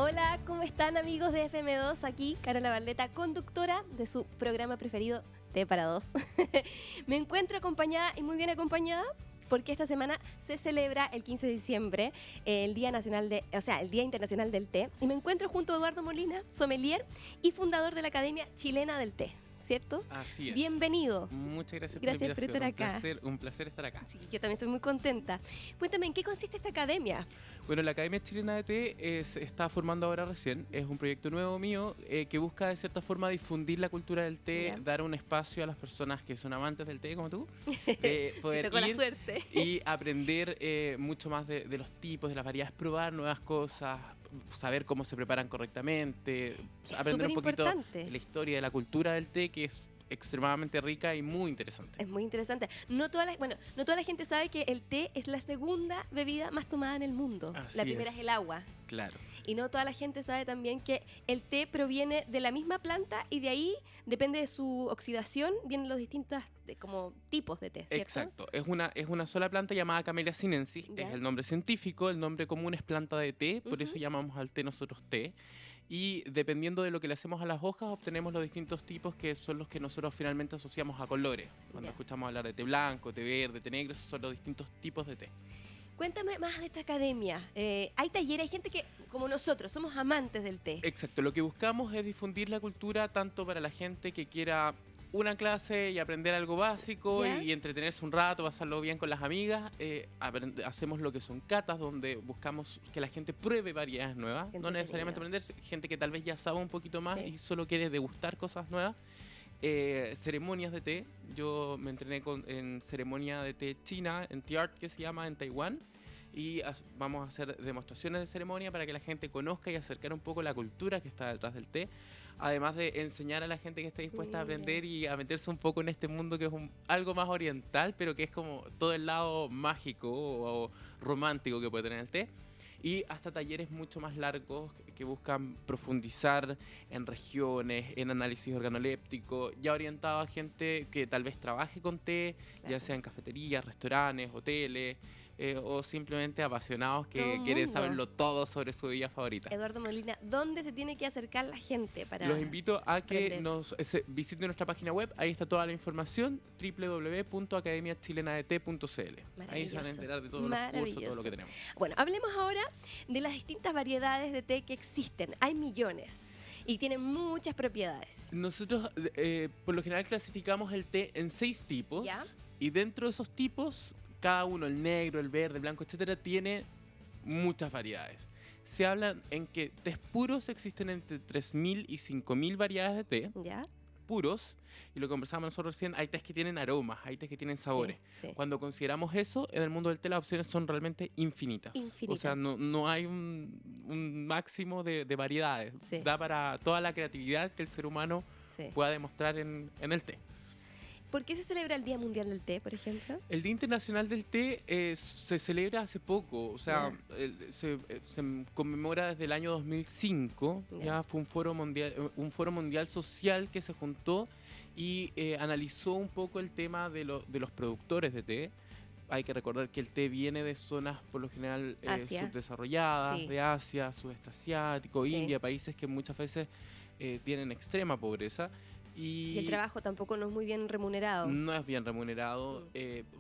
Hola, ¿cómo están amigos de FM2? Aquí Carola Barleta, conductora de su programa preferido, Té para Dos. Me encuentro acompañada y muy bien acompañada porque esta semana se celebra el 15 de diciembre, el Día Internacional del Té. Y me encuentro junto a Eduardo Molina, sommelier y fundador de la Academia Chilena del Té, ¿cierto? Así es. Bienvenido. Muchas gracias por estar acá. Un placer estar acá. Sí, yo también estoy muy contenta. Cuéntame, ¿en qué consiste esta academia? Bueno, la Academia Chilena de Té está formando ahora recién. Es un proyecto nuevo mío que busca de cierta forma difundir la cultura del té, Ya. dar un espacio a las personas que son amantes del té como tú, poder tocó la ir suerte. y aprender mucho más de los tipos, de las variedades, probar nuevas cosas, saber cómo se preparan correctamente, aprender un poquito superimportante. de la historia, de la cultura del té, que es extremadamente rica y muy interesante. Es muy interesante. No toda la gente sabe que el té es la segunda bebida más tomada en el mundo. Así La primera es el agua. Claro. Y no toda la gente sabe también que el té proviene de la misma planta y de ahí, depende de su oxidación, vienen los distintos como tipos de té, ¿cierto? Exacto, es una sola planta llamada Camellia sinensis, Ya. es el nombre científico, el nombre común es planta de té, por eso llamamos al té nosotros té. Y dependiendo de lo que le hacemos a las hojas, obtenemos los distintos tipos que son los que nosotros finalmente asociamos a colores. Cuando Ya. escuchamos hablar de té blanco, té verde, té negro, esos son los distintos tipos de té. Cuéntame más de esta academia. Hay talleres, hay gente que, como nosotros, somos amantes del té. Exacto, lo que buscamos es difundir la cultura tanto para la gente que quiera una clase y aprender algo básico ¿Ya? y entretenerse un rato, pasarlo bien con las amigas. Hacemos lo que son catas, donde buscamos que la gente pruebe variedades nuevas, no necesariamente aprenderse, gente que tal vez ya sabe un poquito más Sí. y solo quiere degustar cosas nuevas. Ceremonias de té, yo me entrené en ceremonia de té china, en Tea Art que se llama, en Taiwán. Y vamos a hacer demostraciones de ceremonia para que la gente conozca y acercar un poco la cultura que está detrás del té. Además de enseñar a la gente que esté dispuesta a aprender y a meterse un poco en este mundo que es algo más oriental, pero que es como todo el lado mágico o romántico que puede tener el té. Y hasta talleres mucho más largos que buscan profundizar en regiones, en análisis organoléptico, ya orientado a gente que tal vez trabaje con té, Claro. ya sea en cafeterías, restaurantes, hoteles, o simplemente apasionados Todo que el quieren mundo. saberlo todo sobre su bebida favorita. Eduardo Molina, ¿dónde se tiene que acercar la gente para Los invito a que aprender? visiten nuestra página web, ahí está toda la información, www.academiachilenadet.cl. Ahí se van a enterar de todos los cursos, todo lo que tenemos. Bueno, hablemos ahora de las distintas variedades de té que existen. Hay millones y tienen muchas propiedades. Nosotros por lo general clasificamos el té en 6 tipos. ¿Ya? Y dentro de esos tipos, cada uno, el negro, el verde, el blanco, etcétera, tiene muchas variedades. Se habla en que tés puros existen entre 3.000 y 5.000 variedades de té ¿Ya? puros, y lo conversábamos nosotros recién, hay tés que tienen aromas, hay tés que tienen sabores. Sí. Cuando consideramos eso, en el mundo del té las opciones son realmente infinitas. Infinitas. O sea, no hay un máximo de variedades. Sí. Da para toda la creatividad que el ser humano Sí. pueda demostrar en el té. ¿Por qué se celebra el Día Mundial del Té, por ejemplo? El Día Internacional del Té se celebra hace poco, o sea, se conmemora desde el año 2005. Ya fue un foro mundial social que se juntó y analizó un poco el tema de los productores de té. Hay que recordar que el té viene de zonas por lo general Asia. subdesarrolladas, Sí. de Asia, sudeste asiático, Sí. India, países que muchas veces tienen extrema pobreza. Y el trabajo tampoco no es muy bien remunerado. No es bien remunerado,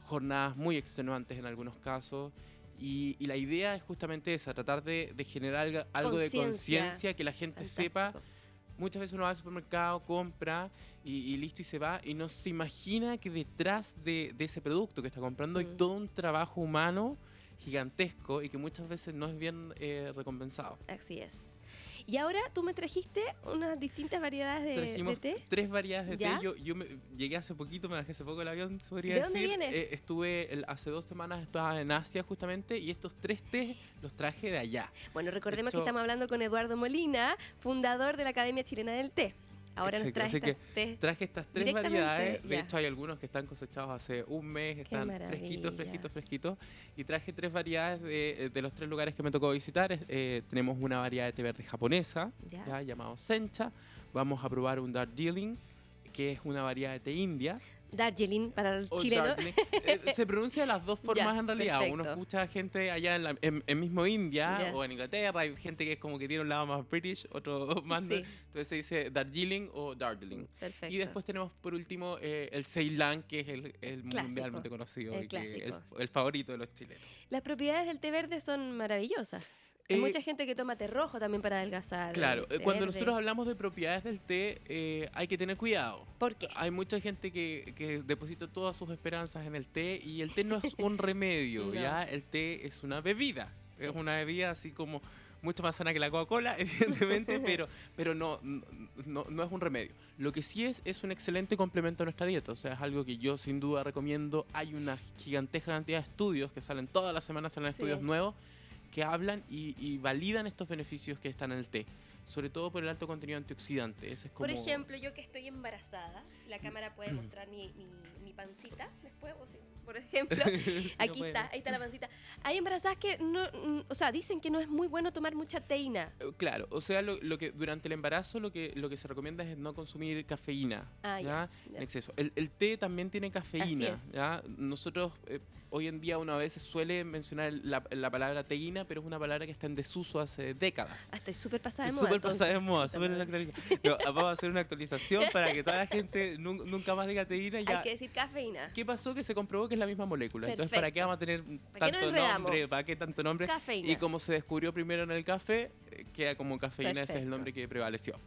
jornadas muy extenuantes en algunos casos. Y la idea es justamente esa, tratar de generar algo de conciencia, que la gente sepa. Muchas veces uno va al supermercado, compra y listo y se va y no se imagina que detrás de ese producto que está comprando hay todo un trabajo humano gigantesco y que muchas veces no es bien recompensado. Así es. Y ahora tú me trajiste unas distintas variedades de Trajimos té. 3 variedades de ¿Ya? té. Yo llegué hace poquito, me bajé hace poco el avión, se podría ¿De decir. dónde vienes? Estuve hace 2 semanas, estaba en Asia justamente, y estos 3 té los traje de allá. Bueno, recordemos Esto- que estamos hablando con Eduardo Molina, fundador de la Academia Chilena del Té. Ahora nos Exacto, trae así estas té. traje estas 3 Directamente, variedades. De ya. hecho, hay algunos que están cosechados hace un mes, están maravilla. fresquitos. Y traje 3 variedades de los 3 lugares que me tocó visitar. Tenemos una variedad de té verde japonesa, Ya. ya, llamado Sencha. Vamos a probar un Darjeeling, que es una variedad de té india. Darjeeling para el O chileno. Darjeeling. Se pronuncia de las dos formas Ya, en realidad. Uno perfecto. escucha gente allá en mismo India Ya. o en Inglaterra. Hay gente que es como que tiene un lado más British, otro más... Sí. Entonces se dice Darjeeling o Darjeeling. Perfecto. Y después tenemos por último el Ceilán, que es el Clásico. mundialmente conocido El y que clásico. el favorito de los chilenos. Las propiedades del té verde son maravillosas. Hay Eh, mucha gente que toma té rojo también para adelgazar. Claro, té cuando verde. nosotros hablamos de propiedades del té, hay que tener cuidado. ¿Por qué? Hay mucha gente que deposita todas sus esperanzas en el té y el té no es un remedio, No. ¿ya? El té es una bebida. Sí. Es una bebida así como mucho más sana que la Coca-Cola, evidentemente, pero no es un remedio. Lo que sí es un excelente complemento a nuestra dieta. O sea, es algo que yo sin duda recomiendo. Hay una gigantesca cantidad de estudios que salen todas las semanas, salen Sí. estudios nuevos que hablan y validan estos beneficios que están en el té. Sobre todo por el alto contenido antioxidante. Ese es como... Por ejemplo, yo que estoy embarazada, si la cámara puede mostrar mi pancita después, o si, por ejemplo, Sí, aquí no está, puede. ahí está la pancita. Hay embarazadas que no, o sea, dicen que no es muy bueno tomar mucha teína. Claro, o sea, lo que durante el embarazo lo que se recomienda es no consumir cafeína, Ah, ¿ya? ya. En exceso. El té también tiene cafeína, Así es. ¿ya? Nosotros hoy en día uno a veces suele mencionar la palabra teína, pero es una palabra que está en desuso hace décadas. Ah, estoy súper pasada de Es moda. súper pasada de entonces. moda, Puta súper madre. desactualizada. No, vamos a hacer una actualización para que toda la gente nunca más diga teína. Ya. Hay que decir cafeína. ¿Qué pasó? Que se comprobó que es la misma molécula. Entonces, ¿para qué Perfecto. vamos a tener ¿Para qué nos tanto enredamos? nombre? ¿Para qué tanto nombre? Cafeína. Y como se descubrió primero en el café, queda como cafeína, ese es Perfecto. el nombre que prevaleció.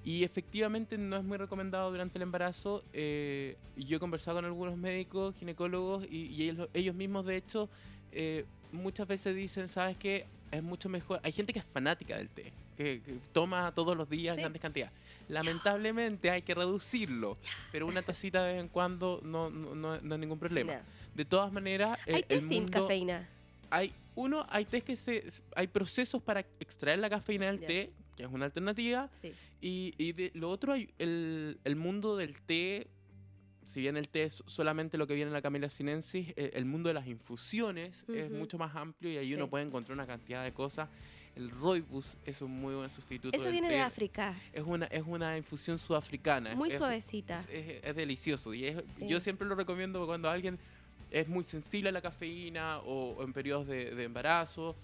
Y efectivamente no es muy recomendado durante el embarazo. Yo he conversado con algunos médicos, ginecólogos, y ellos mismos, de hecho, muchas veces dicen, ¿sabes qué? Es mucho mejor. Hay gente que es fanática del té, que toma todos los días Sí. grandes cantidades. Lamentablemente hay que reducirlo, pero una tacita de vez en cuando no es ningún problema. No. De todas maneras, Hay té el sin mundo... cafeína. Hay tés que hay procesos para extraer la cafeína del Ya. té, que es una alternativa, Sí. y de lo otro hay el mundo del té. Si bien el té es solamente lo que viene en la Camellia sinensis, el mundo de las infusiones es Ujú. mucho más amplio y ahí Sí. uno puede encontrar una cantidad de cosas. El rooibos es un muy buen sustituto Eso del viene té. de África. Es una infusión sudafricana. Muy es, suavecita. es delicioso y Sí. yo siempre lo recomiendo cuando alguien es muy sensible a la cafeína o en periodos de embarazo.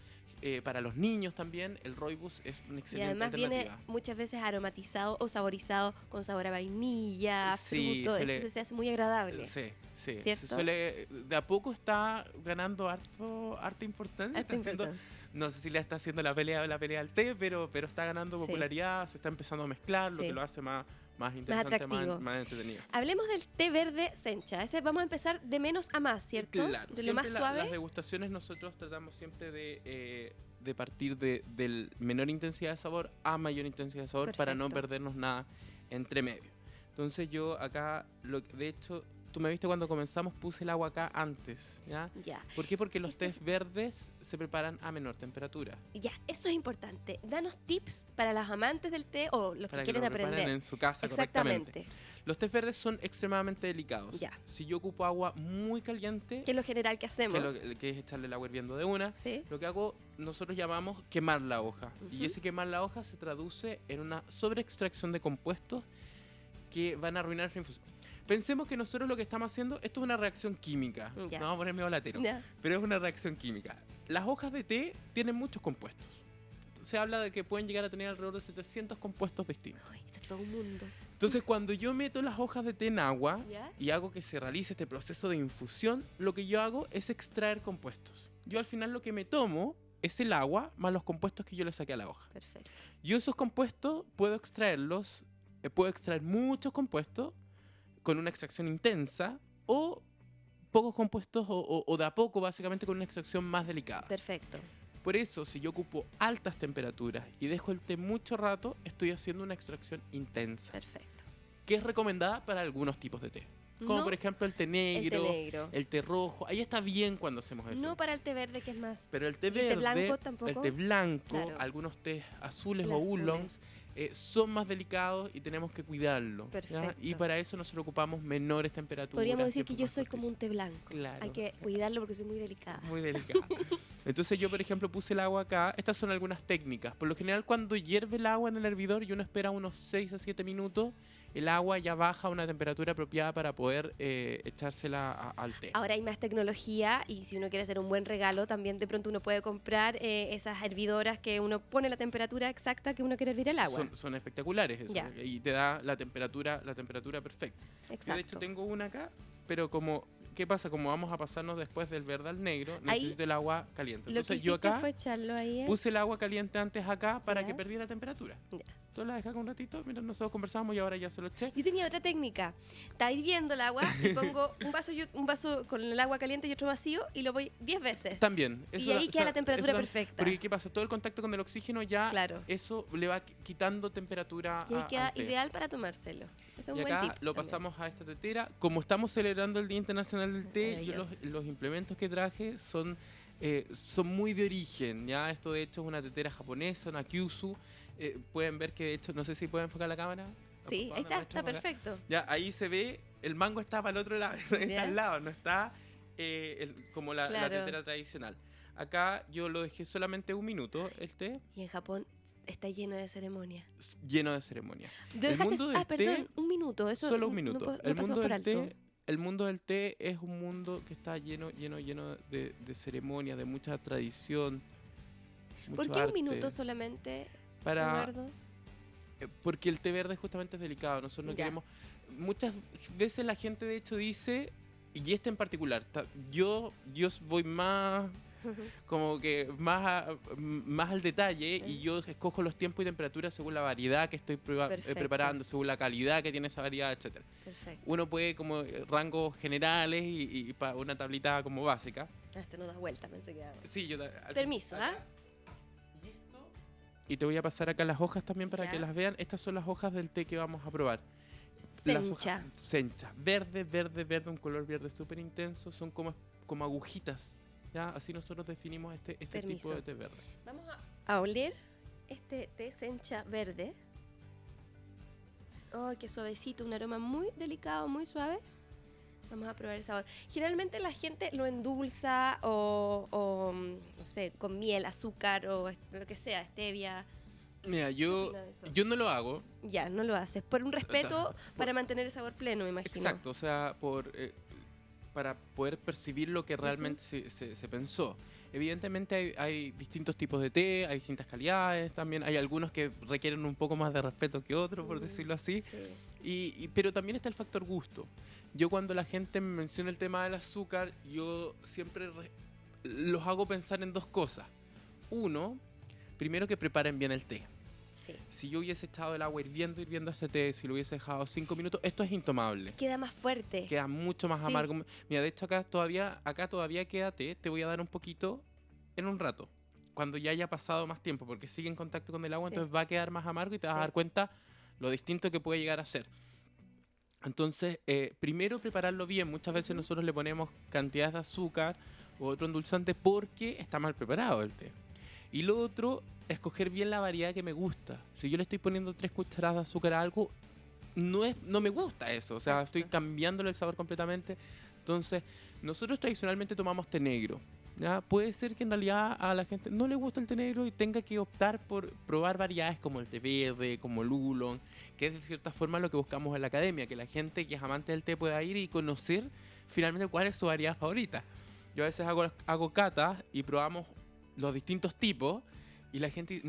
Para los niños también, el rooibos es una Y excelente además viene alternativa. muchas veces aromatizado o saborizado con sabor a vainilla, Sí, fruto. suele- Entonces se hace muy agradable. Sí, sí. Se ¿Cierto? suele, de a poco está ganando harta importancia. Harta está haciendo- importancia. no sé si le está haciendo la pelea al té, pero está ganando Sí. popularidad, se está empezando a mezclar, lo Sí. que lo hace más interesante, atractivo. más entretenido. Hablemos del té verde sencha. Ese vamos a empezar de menos a más, ¿cierto? Claro, De lo más siempre suave. las degustaciones nosotros tratamos siempre de partir del menor intensidad de sabor a mayor intensidad de sabor para no Perfecto. perdernos nada entre medio. Entonces yo acá, de hecho, tú me viste cuando comenzamos, puse el agua acá antes, ¿ya? Ya, ¿Por qué? Porque los Eso- tés verdes se preparan a menor temperatura. ya, eso es importante. Danos tips para las amantes del té o los Para que que quieren lo preparen aprender. en su casa correctamente. Exactamente. Los tés verdes son extremadamente delicados. Ya. Si yo ocupo agua muy caliente, ¿Qué es lo general que hacemos? que es echarle el agua hirviendo de una, Sí. lo que hago, nosotros llamamos quemar la hoja. Y Ujú. ese quemar la hoja se traduce en una sobreextracción de compuestos que van a arruinar nuestra infusión. Pensemos que nosotros lo que estamos haciendo, esto es una reacción química. Ya. No vamos a poner medio latero, Ya. pero es una reacción química. Las hojas de té tienen muchos compuestos. Se habla de que pueden llegar a tener alrededor de 700 compuestos distintos. Ay, esto es todo un mundo. Entonces, cuando yo meto las hojas de té en agua ¿Ya? y hago que se realice este proceso de infusión, lo que yo hago es extraer compuestos. Yo al final lo que me tomo es el agua más los compuestos que yo le saqué a la hoja. Perfecto. Yo esos compuestos puedo extraerlos, puedo extraer muchos compuestos con una extracción intensa o pocos compuestos o de a poco básicamente con una extracción más delicada. Perfecto. Por eso, si yo ocupo altas temperaturas y dejo el té mucho rato, estoy haciendo una extracción intensa, Perfecto. que es recomendada para algunos tipos de té. Como No por ejemplo el té el té negro, negro. el té rojo. Ahí está bien cuando hacemos eso. No para el té verde, que es más. Pero el té ¿Y el té verde, blanco tampoco? el té blanco, Claro. algunos tés azules El o azul. oolongs son más delicados y tenemos que cuidarlo. ¿ya? Perfecto. Y para eso nosotros ocupamos menores temperaturas. Podríamos decir que tiempos yo más soy cortitos. como un té blanco. Claro. Hay que cuidarlo porque soy muy delicada. Muy delicada. Entonces yo, por ejemplo, puse el agua acá. Estas son algunas técnicas. Por lo general, cuando hierve el agua en el hervidor y uno espera unos 6 a 7 minutos, el agua ya baja a una temperatura apropiada para poder echársela al té. Ahora hay más tecnología y si uno quiere hacer un buen regalo, también de pronto uno puede comprar esas hervidoras que uno pone la temperatura exacta que uno quiere hervir el agua. Son espectaculares esas, Ya. y te da la temperatura perfecta. Yo, Exacto. de hecho, tengo una acá, pero ¿qué pasa? Como vamos a pasarnos después del verde al negro, Ahí, necesito el agua caliente. Lo que Entonces yo hiciste acá fue echarlo ahí. puse el agua caliente antes acá para Ya. que perdiera temperatura. Ya. Tú la dejas un ratito, mira, nosotros conversamos y ahora ya se lo eché. Yo tenía otra técnica. Está hirviendo el agua y pongo un vaso con el agua caliente y otro vacío y lo voy 10 veces. También. Y ahí queda la temperatura perfecta. Porque ¿qué pasa? Todo el contacto con el oxígeno ya, Claro. eso le va quitando temperatura Y ahí queda al té. ideal para tomárselo. Eso es Y un acá buen tip. lo también. pasamos a esta tetera. Como estamos celebrando el Día Internacional del Té, yo Maravilloso. los implementos que traje son muy de origen. Ya esto de hecho es una tetera japonesa, una Kyusu. Pueden ver que de hecho, no sé si pueden enfocar la cámara. Sí, ahí está perfecto. Ya, ahí se ve, el mango está para el otro lado, está Ya. al lado, no está como la Claro. tetera tradicional. Acá yo lo dejé solamente 1 minuto, el té, Y en Japón está lleno de ceremonia. lleno de ceremonia. Dejaste, mundo del perdón, té- 1 minuto. Eso Solo 1 no minuto. no El pasamos mundo por del alto. té, el mundo del té es un mundo que está lleno de ceremonias, de mucha tradición. ¿Por mucho qué 1 arte. minuto solamente, Para, Eduardo? porque el té verde justamente es delicado. Nosotros no Ya. queremos. Muchas veces la gente de hecho dice, y este en particular, yo voy más como que más al detalle y yo escojo los tiempos y temperaturas según la variedad que estoy Perfecto. preparando, según la calidad que tiene esa variedad, etcétera. Perfecto. Uno puede como rangos generales y para una tablita como básica. Esto no da vuelta, pensé que daba. Sí, Permiso, acá. ¿ah? Y esto. Y te voy a pasar acá las hojas también para Ya. que las vean. Estas son las hojas del té que vamos a probar. Las Sencha. hojas- sencha. Verde, un color verde súper intenso. Son como agujitas. ¿Ya? Así nosotros definimos este tipo Permiso. de té verde. Vamos a oler este té sencha verde. ¡Oh, qué suavecito! Un aroma muy delicado, muy suave. Vamos a probar el sabor. Generalmente la gente lo endulza o no sé, con miel, azúcar o lo que sea, stevia. Mira, ¿Qué opina de eso? yo no lo hago. Ya, no lo haces. Por un respeto para mantener el sabor pleno, me imagino. Exacto, o sea, para poder percibir lo que realmente se pensó. Evidentemente hay distintos tipos de té, hay distintas calidades también, hay algunos que requieren un poco más de respeto que otros, por decirlo así, Sí. pero también está el factor gusto. Yo cuando la gente me menciona el tema del azúcar, yo siempre los hago pensar en 2 cosas. Uno, primero que preparen bien el té. Sí. Si yo hubiese echado el agua hirviendo este té, si lo hubiese dejado 5 minutos, esto es intomable. Queda más fuerte. Queda mucho más Sí. amargo. Mira, de hecho acá todavía queda té. Te voy a dar un poquito en un rato. Cuando ya haya pasado más tiempo, porque sigue en contacto con el agua, Sí. entonces va a quedar más amargo y te vas a Sí. dar cuenta lo distinto que puede llegar a ser. Entonces, primero prepararlo bien. Muchas veces Ujú. nosotros le ponemos cantidades de azúcar u otro endulzante porque está mal preparado el té. Y lo otro, escoger bien la variedad que me gusta. Si yo le estoy poniendo 3 cucharadas de azúcar a algo, no me gusta eso. O sea, Exacto. estoy cambiándole el sabor completamente. Entonces, nosotros tradicionalmente tomamos té negro. ¿Ya? Puede ser que en realidad a la gente no le gusta el té negro y tenga que optar por probar variedades como el té verde, como el oolong, que es de cierta forma lo que buscamos en la academia, que la gente que es amante del té pueda ir y conocer finalmente cuál es su variedad favorita. Yo a veces hago catas y probamos los distintos tipos y la gente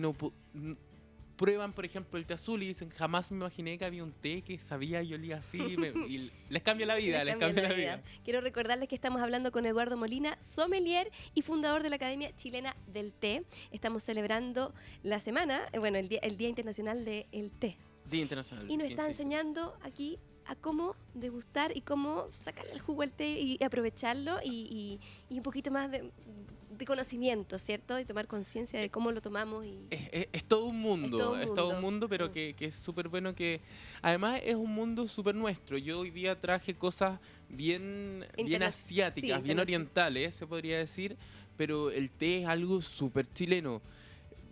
prueban, por ejemplo, el té azul y dicen, jamás me imaginé que había un té que sabía y olía así. Y les cambia la vida, les cambia la vida. Quiero recordarles que estamos hablando con Eduardo Molina, sommelier y fundador de la Academia Chilena del Té. Estamos celebrando la semana, el Día Internacional del Té. Día Internacional. Y nos está 15. enseñando aquí a cómo degustar y cómo sacarle el jugo al té y aprovecharlo y un poquito más de conocimiento, ¿cierto? Y tomar conciencia de cómo lo tomamos. Es todo un mundo, Es todo un mundo. pero que es súper bueno que... Además es un mundo súper nuestro. Yo hoy día traje cosas bien asiáticas, sí, bien orientales, se podría decir, pero el té es algo súper chileno.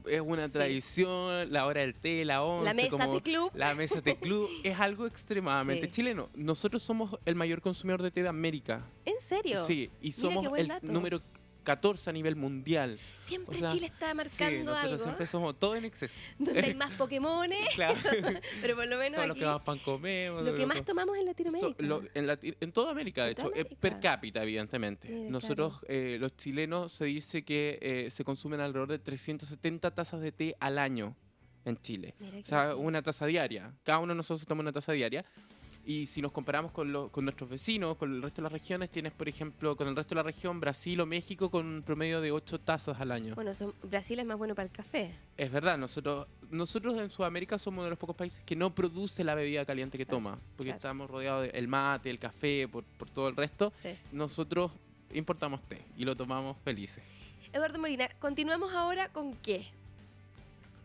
Es una Sí. tradición, la hora del té, la once, La mesa como té club. la mesa té club, es algo extremadamente Sí. chileno. Nosotros somos el mayor consumidor de té de América. ¿En serio? Sí, y Mira somos qué buen el dato. número 14 a nivel mundial. Siempre O sea, Chile está sí, marcando nosotros algo. siempre somos todo en exceso. Donde hay más Pokémones, Claro. pero por lo menos Todos los aquí que más pan comemos. lo que más tomamos en Latinoamérica. En toda América, de En toda hecho, América. per cápita, evidentemente. Mira, Nosotros, los chilenos, se dice que se consumen alrededor de 370 tazas de té al año en Chile. Mira O que sea, sí. una taza diaria. Cada uno de nosotros toma una taza diaria. Y si nos comparamos con nuestros vecinos, con el resto de las regiones, tienes, por ejemplo, con el resto de la región, Brasil o México, con un promedio de 8 tazas al año. Bueno, Brasil es más bueno para el café. Es verdad, nosotros en Sudamérica somos uno de los pocos países que no produce la bebida caliente que Claro, toma, porque claro. estamos rodeados del mate, el café, por todo el resto. Sí. Nosotros importamos té y lo tomamos felices. Eduardo Molina, continuamos ahora con qué.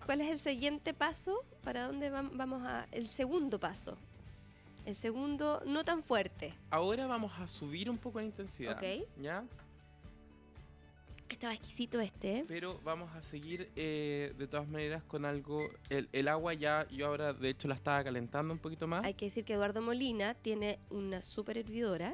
¿Cuál es el siguiente paso? ¿Para dónde vamos a...? El segundo paso. El segundo no tan fuerte. Ahora vamos a subir un poco la intensidad, Ok. ¿ya? Estaba exquisito este. Pero vamos a seguir de todas maneras con algo. El agua ya, yo ahora de hecho la estaba calentando un poquito más. Hay que decir que Eduardo Molina tiene una super hervidora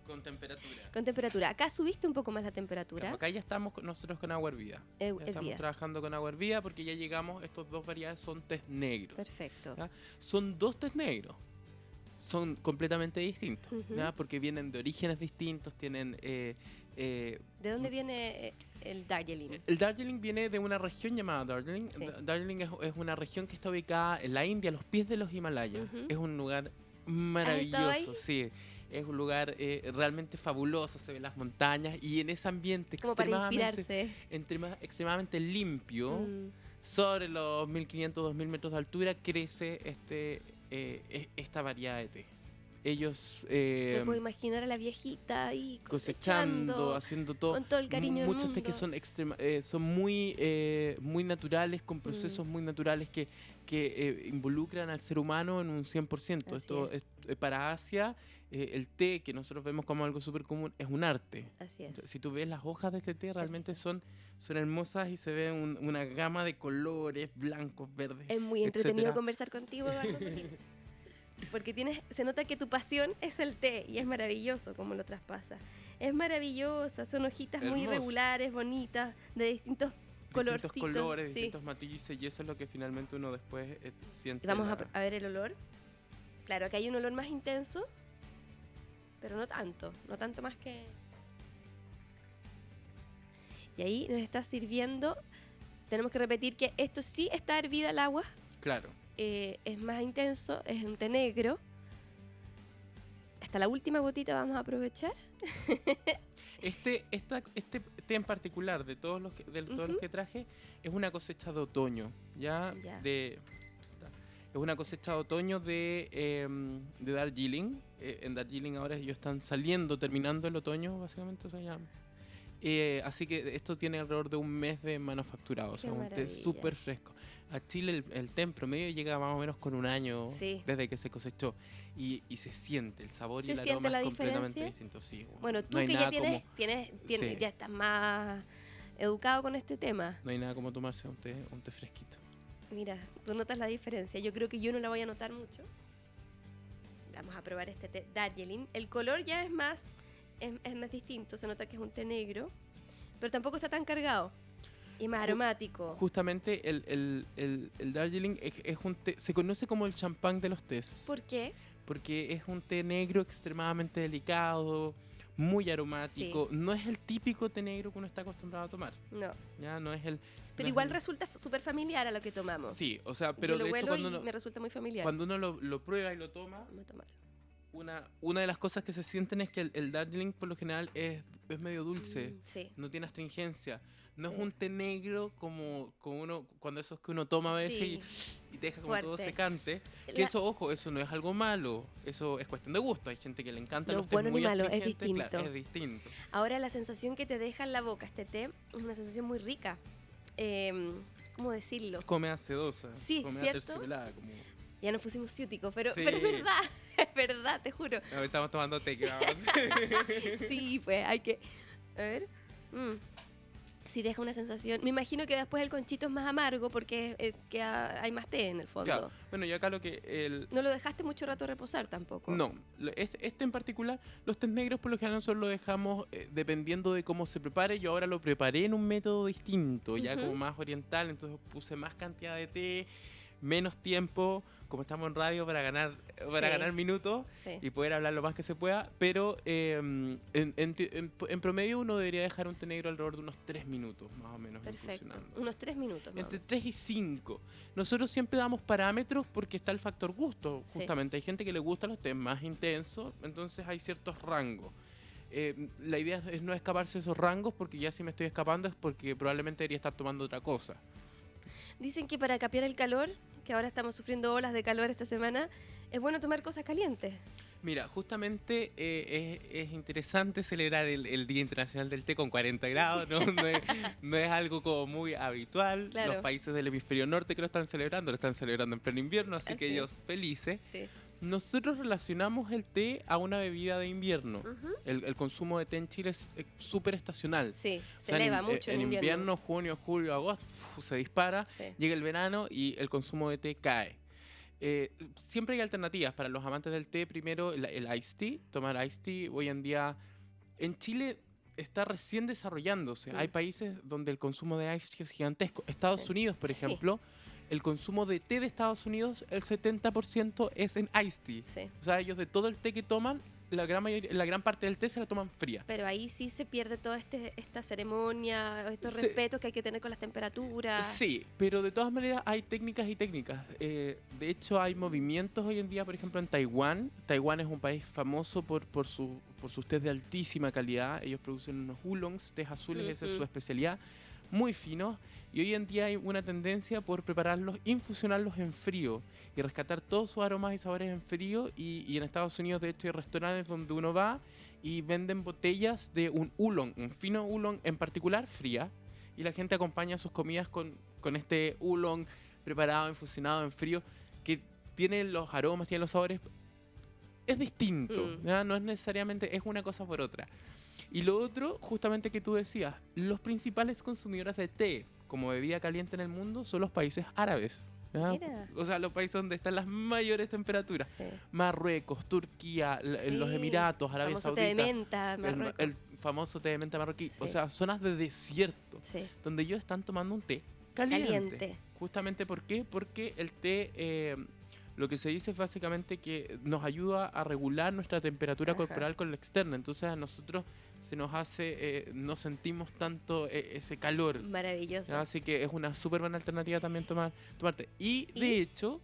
Con temperatura. con temperatura. Acá subiste un poco más la temperatura. Acá ya estamos nosotros con agua hervida. Ya estamos Hervida. trabajando con agua hervida porque ya llegamos, estos dos variedades son tés negros. Perfecto. ¿Ya? Son dos tés negros. Son completamente distintos, Ujú. ¿ya? Porque vienen de orígenes distintos, tienen... ¿De dónde viene el Darjeeling? el Darjeeling viene de una región llamada Darjeeling. Sí. Darjeeling es una región que está ubicada en la India, a los pies de los Himalayas. Ujú. Es un lugar estado maravilloso, ahí? sí. Es un lugar realmente fabuloso, se ven las montañas y en ese ambiente Como para inspirarse. extremadamente limpio, Mm, sobre los 1500, 2000 metros de altura, crece esta variedad de té. Ellos me puedo imaginar a la viejita ahí cosechando, haciendo todo. con todo el cariño del Muchos té que mundo. son muy naturales, con procesos muy naturales que involucran al ser humano en un 100%. Así Esto para Asia, el té que nosotros vemos como algo súper común es un arte. Así es. Si tú ves las hojas de este té, realmente son hermosas y se ve una gama de colores, blancos, verdes. Es muy entretenido etcétera. conversar contigo, Eduardo Molina. Porque se nota que tu pasión es el té y es maravilloso como lo traspasa. Es maravillosa, son hojitas muy Hermoso. irregulares, bonitas, de distintos colorcitos. Distintos colores, sí. distintos matices, y eso es lo que finalmente uno después siente. Y vamos la- a ver el olor. Claro, acá hay un olor más intenso, pero no tanto más que... Y ahí nos está sirviendo, tenemos que repetir que esto sí está hervida el agua, Claro. es más intenso, es un té negro. Hasta la última gotita vamos a aprovechar. Este té en particular, de todos los Ujú. que traje, es una cosecha de otoño, ¿ya? Ya. Es una cosecha de otoño de Darjeeling. En Darjeeling ahora ellos están terminando el otoño, básicamente, o sea, ya. Así que esto tiene alrededor de un mes de manufacturado, o sea, Qué un té maravilla. súper fresco. A Chile el té en promedio llega más o menos con un año Sí. desde que se cosechó. Y se siente el sabor y ¿Se el siente aroma la es completamente diferencia? distinto. Sí, Bueno, no tú hay que ya nada tienes, Sí. ya estás más educado con este tema. No hay nada como tomarse un té fresquito. Mira, tú notas la diferencia. Yo creo que yo no la voy a notar mucho. Vamos a probar este té Darjeeling. El color ya es más distinto. Se nota que es un té negro, pero tampoco está tan cargado. Y más aromático. Justamente el Darjeeling es un té, se conoce como el champán de los tés. ¿Por qué? Porque es un té negro extremadamente delicado, muy aromático. No es el típico té negro que uno está acostumbrado a tomar. No. Ya no es el. Pero no es igual el- resulta súper familiar a lo que tomamos. Sí, o sea, pero Yo lo de hecho huelo cuando y me resulta muy familiar. cuando uno lo prueba y lo toma, Vamos a tomarlo. una de las cosas que se sienten es que el Darjeeling por lo general es medio dulce, Sí. no tiene astringencia. No Sí. es un té negro como uno, cuando esos que uno toma a veces Sí. y te deja como todo Fuerte. secante. Que La- eso, ojo, eso no es algo malo, eso es cuestión de gusto. Hay gente que le encanta No los es tés bueno ni muy malo, es astringentes, claro, distinto. es distinto. Ahora la sensación que te deja en la boca este té es una sensación muy rica. ¿Cómo decirlo? Come a sedosa, Sí, come a ¿cierto? terciopelada, como... Ya nos pusimos ciúticos, pero Sí. es verdad, es verdad, te juro. No, estamos tomando té, ¿qué vamos a hacer? Sí, pues hay que... A ver. Sí, deja una sensación. Me imagino que después el conchito es más amargo porque hay más té en el fondo. Claro. Bueno, y acá lo que... No lo dejaste mucho rato reposar tampoco. No, este en particular, los tés negros por lo general nosotros lo dejamos dependiendo de cómo se prepare. Yo ahora lo preparé en un método distinto, ya como más oriental, entonces puse más cantidad de té, menos tiempo, como estamos en radio, para ganar minutos y poder hablar lo más que se pueda, pero en promedio uno debería dejar un té negro alrededor de unos 3 minutos, más o menos. Perfecto, unos 3 minutos. Entre 3 y 5. Nosotros siempre damos parámetros porque está el factor gusto, justamente. Hay gente que le gusta los tés más intensos, entonces hay ciertos rangos. La idea es no escaparse de esos rangos, porque ya si me estoy escapando es porque probablemente debería estar tomando otra cosa. Dicen que para capear el calor, que ahora estamos sufriendo olas de calor esta semana, es bueno tomar cosas calientes. Mira, justamente es interesante celebrar el Día Internacional del Té con 40 grados, ¿no? No es algo como muy habitual. Claro. Los países del hemisferio norte que lo están celebrando en pleno invierno, así que ellos felices. Sí. Nosotros relacionamos el té a una bebida de invierno. El consumo de té en Chile es súper estacional. Sí, se eleva mucho en invierno. Junio, julio, agosto, se dispara, llega el verano y el consumo de té cae. Siempre hay alternativas para los amantes del té. Primero, el iced tea, tomar iced tea. Hoy en día, en Chile está recién desarrollándose. Hay países donde el consumo de iced tea es gigantesco. Estados Unidos, por ejemplo, el consumo de té de Estados Unidos, el 70% es en iced tea. O sea, ellos de todo el té que toman, la gran parte del té se la toman fría. Pero ahí sí se pierde toda esta ceremonia, estos respetos que hay que tener con las temperaturas. Sí, pero de todas maneras hay técnicas y técnicas. De hecho, hay movimientos hoy en día, por ejemplo, en Taiwán. Taiwán es un país famoso por sus tés de altísima calidad. Ellos producen unos oolongs, tés azules, esa es su especialidad, muy finos. Y hoy en día hay una tendencia por prepararlos, infusionarlos en frío y rescatar todos sus aromas y sabores en frío. Y en Estados Unidos, de hecho, hay restaurantes donde uno va y venden botellas de un oolong, un fino oolong en particular, fría. Y la gente acompaña sus comidas con este oolong preparado, infusionado en frío, que tiene los aromas, tiene los sabores. Es distinto, ¿ya? No es necesariamente, es una cosa por otra. Y lo otro, justamente que tú decías, los principales consumidores de té como bebida caliente en el mundo son los países árabes. Mira. O sea, los países donde están las mayores temperaturas. Marruecos, Turquía, los Emiratos, Arabia Saudita. El famoso té de menta, Marruecos. El famoso té de menta marroquí. O sea, zonas de desierto, donde ellos están tomando un té caliente. Justamente, ¿por qué? Porque el té, lo que se dice es básicamente que nos ayuda a regular nuestra temperatura corporal con la externa. Entonces a nosotros se nos hace, no sentimos tanto ese calor. Maravilloso. Así que es una súper buena alternativa también tomarte. Y de hecho,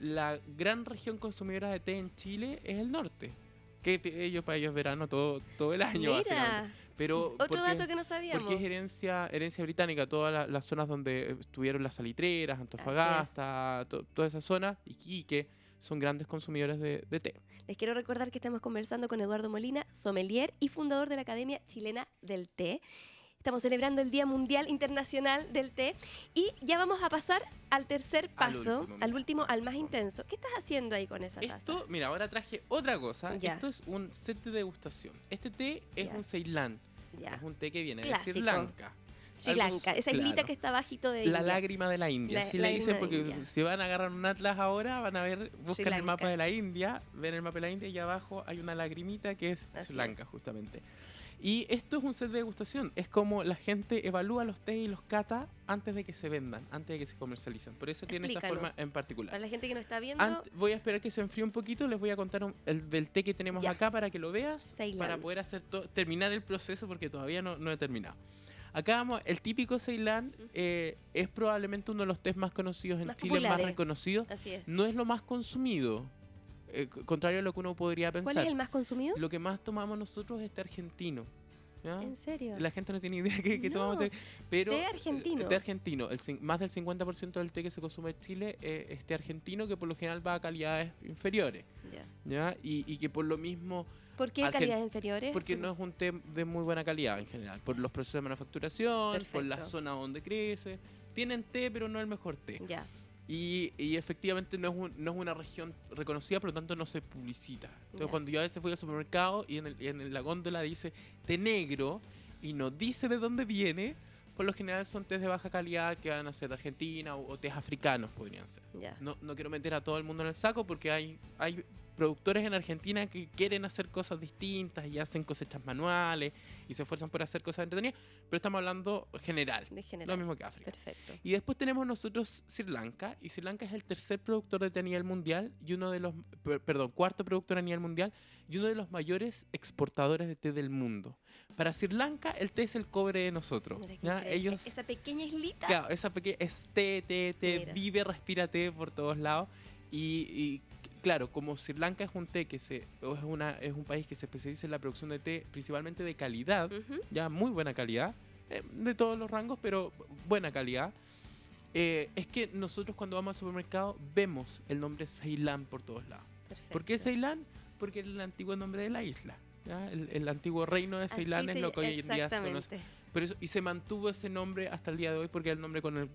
la gran región consumidora de té en Chile es el norte. Que para ellos verano todo el año. Mira. Pero otro dato que no sabíamos. Porque es herencia británica, todas las zonas donde estuvieron las salitreras, Antofagasta, toda esa zona, Iquique, son grandes consumidores de té. Les quiero recordar que estamos conversando con Eduardo Molina, sommelier y fundador de la Academia Chilena del Té. Estamos celebrando el Día Mundial Internacional del Té y ya vamos a pasar al tercer paso, al último, al más intenso. ¿Qué estás haciendo ahí con esa taza? Mira, ahora traje otra cosa. Esto es un set de degustación. Este té es un Ceilán. Es un té que viene de Sri Lanka. Sri Lanka, esa islita que está bajito de India. La lágrima de la India. Así le dicen porque si van a agarrar un atlas ahora, van a ver, buscan el mapa de la India, ven el mapa de la India y abajo hay una lagrimita que es Sri Lanka, justamente. Y esto es un set de degustación. Es como la gente evalúa los té y los cata antes de que se vendan, antes de que se comercialicen. Por eso tiene esta forma en particular. Para la gente que no está viendo... voy a esperar que se enfríe un poquito. Les voy a contar el del té que tenemos acá para que lo veas. Ceilán. Para poder terminar el proceso porque todavía no he terminado. Acá vamos, el típico Ceilán es probablemente uno de los tés más conocidos en Chile, populares. Más reconocidos. Así es. No es lo más consumido. Contrario a lo que uno podría pensar. ¿Cuál es el más consumido? Lo que más tomamos nosotros es té argentino. ¿Ya? ¿En serio? La gente no tiene idea que tomamos té. Pero té argentino. Té argentino. Más del 50% del té que se consume en Chile es té argentino, que por lo general va a calidades inferiores. ¿Ya? Y que por lo mismo... ¿Por qué calidades inferiores? Porque no es un té de muy buena calidad en general. Por los procesos de manufacturación, por la zona donde crece. Tienen té, pero no el mejor té. Ya. Y efectivamente no es una región reconocida, por lo tanto no se publicita. Entonces cuando yo a veces voy al supermercado y en la góndola dice té negro, y no dice de dónde viene, por lo general son tés de baja calidad que van a ser de Argentina o tés africanos podrían ser. Ya. No quiero meter a todo el mundo en el saco porque hay productores en Argentina que quieren hacer cosas distintas y hacen cosechas manuales y se esfuerzan por hacer cosas entretenidas, pero estamos hablando general, De general. lo mismo que África. Perfecto. Y después tenemos nosotros Sri Lanka, y Sri Lanka es el tercer productor de té a nivel mundial y uno de los, cuarto productor a nivel mundial y uno de los mayores exportadores de té del mundo. Para Sri Lanka el té es el cobre de nosotros. Mira qué ¿ya? increíble. Ellos, Esa pequeña islita. claro, esa pequeña es té, Mira. vive, respira té por todos lados y claro, como Sri Lanka es un té que es un país que se especializa en la producción de té principalmente de calidad, Ujú. ya muy buena calidad, de todos los rangos, pero buena calidad. Es que nosotros cuando vamos al supermercado vemos el nombre Ceilán por todos lados. Perfecto. ¿Por qué Ceilán? Porque es el antiguo nombre de la isla. ¿ya? El antiguo reino de Así Ceilán es lo que hoy en día se conoce. Exactamente. Por eso, y se mantuvo ese nombre hasta el día de hoy porque es el nombre con el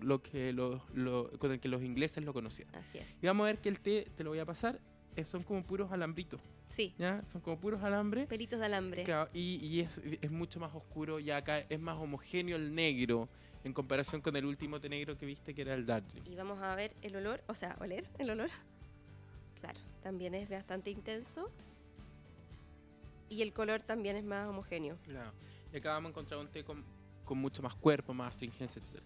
que los ingleses lo conocían. Así es. Y vamos a ver que el té, te lo voy a pasar, son como puros alambritos. Sí. ¿ya? Son como puros alambres. Pelitos de alambre. Claro, y es mucho más oscuro y acá es más homogéneo el negro en comparación con el último té negro que viste que era el Darjeeling. Y vamos a ver el olor, o sea, oler el olor. Claro, también es bastante intenso. Y el color también es más homogéneo. Claro. Y acá vamos a encontrar un té con mucho más cuerpo, más astringencia, etc.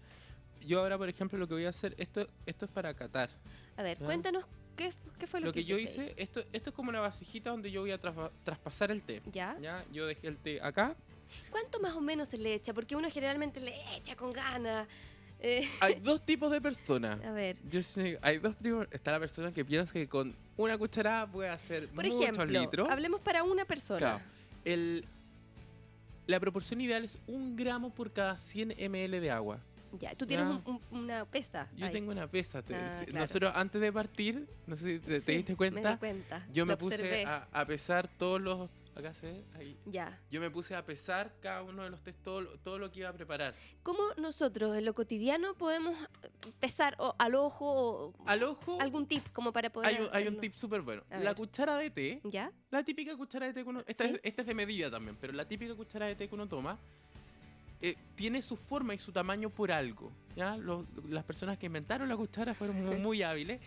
Yo ahora, por ejemplo, lo que voy a hacer, esto es para catar. A ver, ¿Ya? cuéntanos qué fue lo Lo que yo hiciste ahí. hice, esto es como una vasijita donde yo voy a traspasar el té. ¿Ya? ¿Ya? Yo dejé el té acá. ¿Cuánto más o menos se le echa? Porque uno generalmente le echa con ganas. Hay dos tipos de personas. A ver, Yo sé, hay dos tipos. Está la persona que piensa que con una cucharada puede hacer por muchos ejemplo, litros. hablemos para una persona. Claro. La proporción ideal es 1 gramo por cada 100 ml de agua. Ya, tú tienes Ya. una pesa. Yo ahí. tengo una pesa. Ah, claro. Nosotros antes de partir, no sé si te Sí, diste Me cuenta, di cuenta. yo me Lo puse observé. a pesar todos los... Acá se ve, ahí. Ya. Yo me puse a pesar cada uno de los test, todo lo que iba a preparar. ¿Cómo nosotros en lo cotidiano podemos pesar al ojo o Al ojo, algún tip como para poder hay un hacerlo? tip súper bueno. A La ver. cuchara de té, ¿Ya? la típica cuchara de té que uno... Esta, Sí. esta es de medida también, pero la típica cuchara de té que uno toma tiene su forma y su tamaño por algo. ¿ya? Las personas que inventaron la cuchara fueron muy hábiles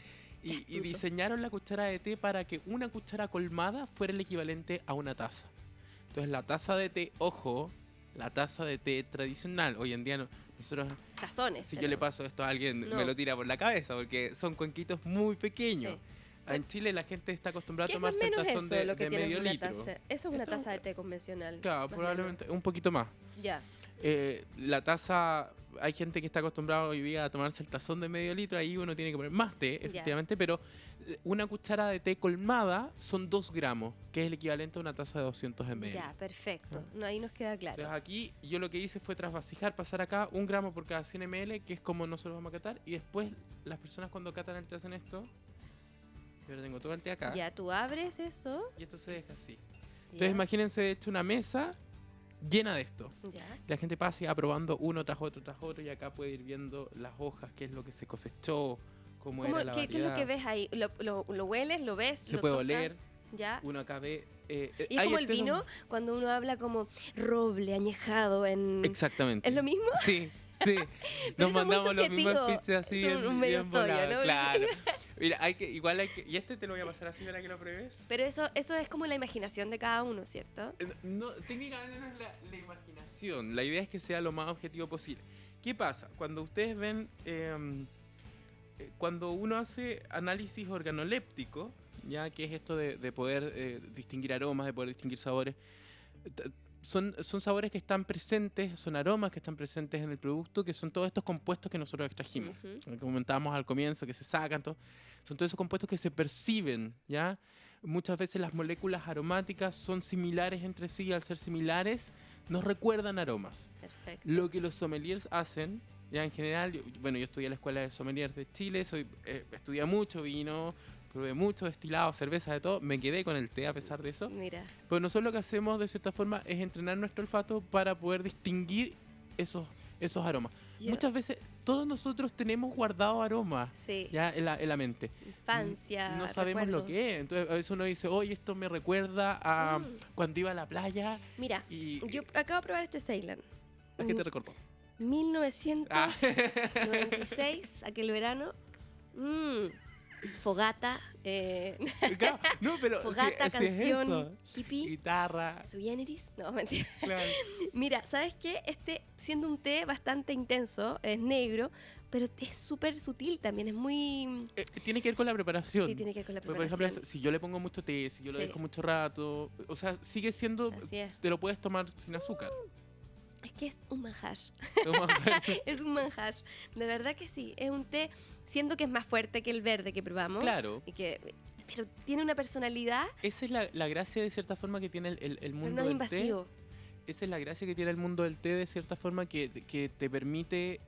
y Astuto. diseñaron la cuchara de té para que una cuchara colmada fuera el equivalente a una taza. Entonces la taza de té, ojo, la taza de té tradicional, hoy en día nosotros, Tazones. si yo le paso esto a alguien, me lo tira por la cabeza porque son cuenquitos muy pequeños. Sí. En Chile la gente está acostumbrada ¿Qué a es más o tomarse el menos tazón eso de, lo que de tiene medio una litro. taza? Eso es una Esto- taza de té convencional. Claro, más o probablemente un poquito más. menos. Ya. La taza, hay gente que está acostumbrada hoy día a tomarse el tazón de medio litro, ahí uno tiene que poner más té, Ya. efectivamente, pero una cuchara de té colmada son 2 gramos, que es el equivalente a una taza de 200 ml. Ya, perfecto. No, ahí nos queda claro. Entonces aquí yo lo que hice fue trasvasijar, pasar acá 1 gramo por cada 100 ml, que es como nosotros vamos a catar, y después las personas cuando catan el té hacen esto. Yo ahora tengo todo el té acá, Ya, tú abres eso. y esto se deja así. Ya. Entonces imagínense de hecho una mesa llena de esto. Ya. La gente pasa y va probando uno tras otro y acá puede ir viendo las hojas, qué es lo que se cosechó, cómo era la ¿Qué es lo variedad. que ves ahí? ¿Lo hueles? ¿Lo ves? Se ¿Lo puede tocas? oler, Ya. uno acá ve... Y es hay como el este vino, cuando uno habla como roble, añejado en... Exactamente. ¿Es lo mismo? Sí, sí. Pero Nos eso es muy mandamos los mismos subjetivo. pitches así Es un bien, medio bien estoy, volados, ¿no? claro. Mira, igual hay que... Y este te lo voy a pasar así para que lo pruebes. Pero eso es como la imaginación de cada uno, ¿cierto? No, técnicamente no es la imaginación. La idea es que sea lo más objetivo posible. ¿Qué pasa? Cuando ustedes ven... cuando uno hace análisis organoléptico, ya que es esto de poder distinguir aromas, de poder distinguir sabores, son sabores que están presentes, son aromas que están presentes en el producto, que son todos estos compuestos que nosotros extrajimos. Ujú. Como comentábamos al comienzo, que se sacan, son todos esos compuestos que se perciben, ¿ya? Muchas veces las moléculas aromáticas son similares entre sí, y al ser similares nos recuerdan aromas. Perfecto. Lo que los sommeliers hacen, ya en general, yo estudié en la Escuela de Sommeliers de Chile, estudié mucho vino, probé mucho destilado, cerveza, de todo, me quedé con el té a pesar de eso. Mira, Pero nosotros lo que hacemos de cierta forma es entrenar nuestro olfato para poder distinguir esos aromas. yo- Muchas veces todos nosotros tenemos guardado aromas Sí. ya en la mente. Infancia. No sabemos lo recuerdos. que es. Entonces a veces uno dice, oye, esto me recuerda a cuando iba a la playa. Mira, Y, yo acabo de probar este Ceylan. ¿a qué te recordó? 1996, aquel verano. Fogata. Claro, no, pero Fogata, si es canción, eso. hippie. Guitarra, Sui generis. No, mentira. claro. Mira, ¿sabes qué? Siendo un té bastante intenso, es negro, pero es súper sutil también, es muy... Tiene que ver con la preparación. Sí, tiene que ver con la Por preparación. ejemplo, si yo le pongo mucho té, si yo lo Sí. dejo mucho rato, o sea, sigue siendo, Así es. te lo puedes tomar sin azúcar. Es que es un manjar. Toma- Es un manjar. De verdad que sí. Es un té, siendo que es más fuerte que el verde que probamos. Claro, Pero tiene una personalidad, esa es la gracia de cierta forma que tiene el pero mundo no es del té. invasivo. Esa es la gracia que tiene el mundo del té de cierta forma que te permite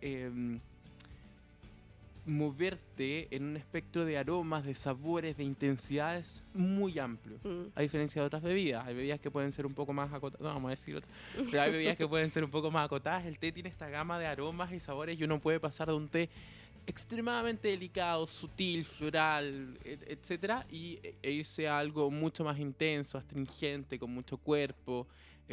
moverte en un espectro de aromas, de sabores, de intensidades muy amplio. A diferencia de otras bebidas, hay bebidas que pueden ser un poco más acotadas, no vamos a decir otras, pero hay bebidas que pueden ser un poco más acotadas. El té tiene esta gama de aromas y sabores y uno puede pasar de un té extremadamente delicado, sutil, floral, etcétera, e irse a algo mucho más intenso, astringente, con mucho cuerpo,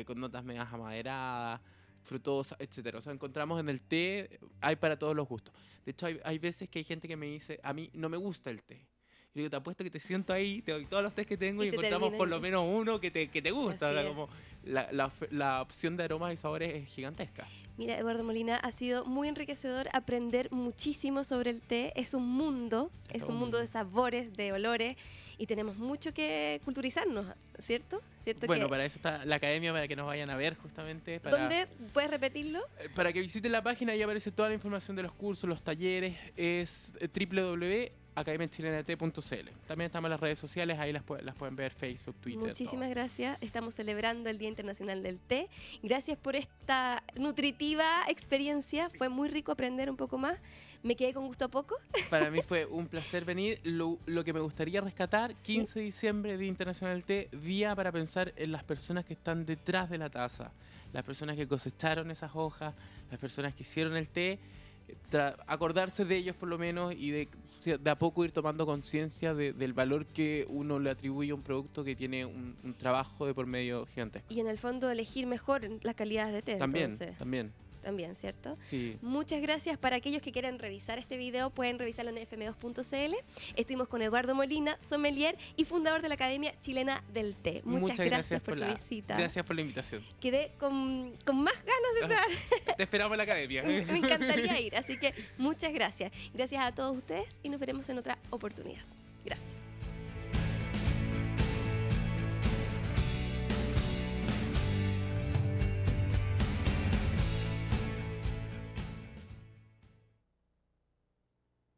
con notas medias amaderadas, frutosas, etcétera. O sea, encontramos en el té, hay para todos los gustos. De hecho, hay veces que hay gente que me dice, a mí no me gusta el té. Y digo, te apuesto que te siento ahí, te doy todos los tés que tengo Y y te encontramos terminan- por lo menos uno que te gusta. O Así sea, es. como la opción de aromas y sabores es gigantesca. Mira, Eduardo Molina, ha sido muy enriquecedor aprender muchísimo sobre el té. Es un mundo, es un mundo de sabores, de olores, y tenemos mucho que culturizarnos, ¿cierto? ¿Cierto Bueno, que, para eso está la academia, para que nos vayan a ver justamente. Para, ¿Dónde? ¿Puedes repetirlo? para que visiten la página, ahí aparece toda la información de los cursos, los talleres. Es www.academiachilenat.cl. También estamos en las redes sociales, ahí las pueden ver, Facebook, Twitter. Muchísimas gracias. Estamos celebrando el Día Internacional del Té. Gracias por esta nutritiva experiencia. Fue muy rico aprender un poco más. Me quedé con gusto a poco. Para mí fue un placer venir. Lo que me gustaría rescatar, 15 de diciembre, Día Internacional del Té, día para pensar en las personas que están detrás de la taza, las personas que cosecharon esas hojas, las personas que hicieron el té, acordarse de ellos por lo menos y de a poco ir tomando conciencia del valor que uno le atribuye a un producto que tiene un trabajo de por medio gigantesco. Y en el fondo elegir mejor las calidades de té. También, entonces. también, También, ¿cierto? sí. Muchas gracias. Para aquellos que quieran revisar este video, pueden revisarlo en fm2.cl. Estuvimos con Eduardo Molina, sommelier y fundador de la Academia Chilena del Té. Muchas gracias por tu visita. Gracias por la invitación. Quedé con más ganas de probar. Te esperamos en la academia. Me encantaría ir. Así que muchas gracias. Gracias a todos ustedes y nos veremos en otra oportunidad. Gracias.